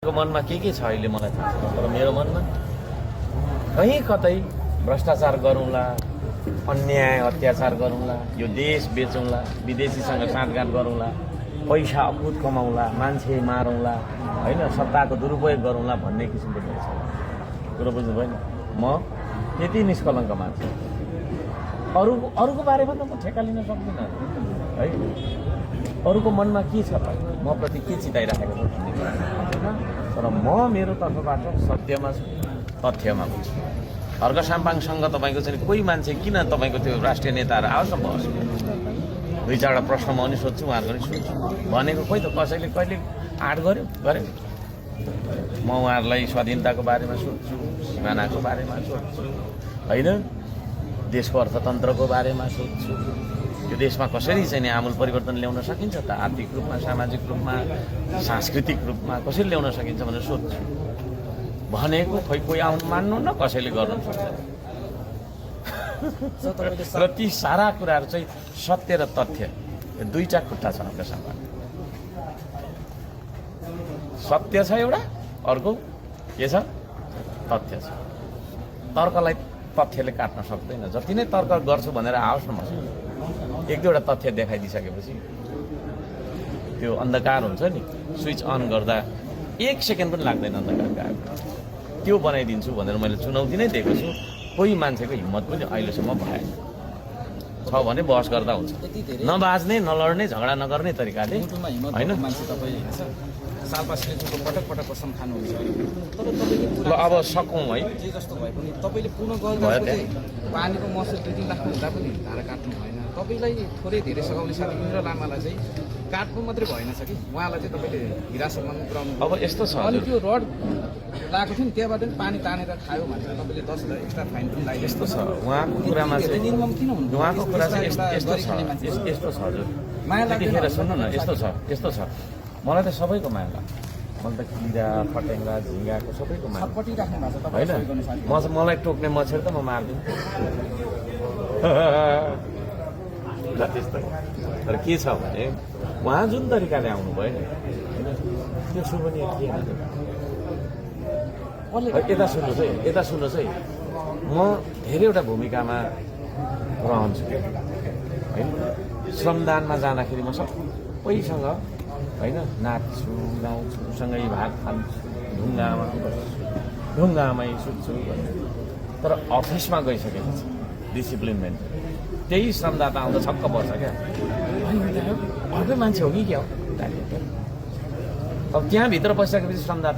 मनमा के छ अहिले मलाई थाहा छैन तर मेरो मनमा कहीँ कतै भ्रष्टाचार गरौँला, अन्याय अत्याचार गरौँला, यो देश बेचौँला, विदेशीसँग साँठगाँठ गरौँला, पैसा अकुत कमाउँला, मान्छे मारौँला, होइन सत्ताको दुरुपयोग गरौँला भन्ने किसिमको छ। कुरो बुझ्नुभयो नि? म त्यति निष्कलङ्क मान्छे, अरूको बारेमा त म ठेक्का लिन सक्दिनँ है। अरूको मनमा के छ त, म प्रति के चिताइराखेको छ भन्ने कुरा होइन। तर म मेरो तर्फबाट सत्यमा छु, तथ्यमा छु। हर्क साम्पाङसँग तपाईँको चाहिँ कोही मान्छे किन तपाईँको त्यो राष्ट्रिय नेताहरू आओस् न बस, दुई चारवटा प्रश्न म पनि सोध्छु, उहाँहरूको पनि सोध्छु भनेको कोही त कसैले कहिले आँट गर्यो म उहाँहरूलाई स्वाधीनताको बारेमा सोध्छु, सिमानाको बारेमा सोध्छु, होइन देशको अर्थतन्त्रको बारेमा सोध्छु, यो देशमा कसरी चाहिँ आमूल परिवर्तन ल्याउन सकिन्छ त, आर्थिक रूपमा, सामाजिक रूपमा, सांस्कृतिक रूपमा कसरी ल्याउन सकिन्छ भनेर सोध्छु। भनेको खोइ कोही आउनु मान्नु न, कसैले गर्नु सक्दैन। र ती सारा कुराहरू चाहिँ सत्य र तथ्य, यो दुईटा खुट्टा छ हाम्रो सामान। सत्य छ एउटा, अर्को के छ? तथ्य छ। तर्कलाई तथ्यले काट्न सक्दैन। जति नै तर्क गर्छु भनेर आओस् न मसँग, एक दुईवटा तथ्य देखाइदिइसकेपछि त्यो अन्धकार हुन्छ नि, स्विच अन गर्दा 1 सेकेन्ड पनि लाग्दैन अन्धकार गायब। त्यो बनाइदिन्छु भनेर मैले चुनौती नै दिएको छु। कोही मान्छेको हिम्मत पनि अहिलेसम्म भएन। छ भने बहस गर्दा हुन्छ, नबाज्ने, नलड्ने, झगडा नगर्ने तरिकाले होइन। सालपासीले जुन पटक पटक कसम खानुहुन्छ, तर ल अब सकौँ है, जे जस्तो भए पनि तपाईँले पुनः गएर पानीको महसुल 2-3 लाख हुँदा पनि धारा काट्नु भएन। तपाईँलाई थोरै धेरै सघाउने साथी इन्द्र लामालाई चाहिँ काट्नु मात्रै भएन छ कि उहाँलाई चाहिँ तपाईँले हिरासतमा पुऱ्याउनु। अब यस्तो छ, अनि त्यो रड लगाएको थियो नि, त्यहाँबाट पनि पानी तानेर खायो भनेर तपाईँले 10,000 एक्स्ट्रा फाइन पनि लाग्यो। यस्तो छ उहाँको कुरामा चाहिँ, निर्मम किन हुनु? उहाँको कुरा चाहिँ यस्तो छ हजुर, माया त्यतिखेर सुन्नु न, यस्तो छ मलाई त सबैको माया लाग्छ। मलाई त किरा फटेङ्गा झिँगाको सबैको माया छटपटी राख्नु भएको छ होइन। तपाईँ मलाई टोक्ने मच्छर त म मार्दिनँ त्यस्तो। तर के छ भने उहाँ जुन तरिकाले आउनुभयो नि, त्यो सुभनीय थिएन। यता सुन्नुहोस् है, म धेरैवटा भूमिकामा रहन्छु होइन। श्रमदानमा जाँदाखेरि म सबैसँग होइन नाच्छु, गाउँछु, सँगै भात खान्छु, ढुङ्गामा बस्छु, ढुङ्गामै सुत्छु। तर अफिसमा गइसकेपछि डिसिप्लिन मेन्टेन, त्यही श्रमदाता आउँदा छक्क पर्छ क्या, अर्कै मान्छे हो कि क्या हो। अब त्यहाँभित्र बसिसकेपछि श्रमदाता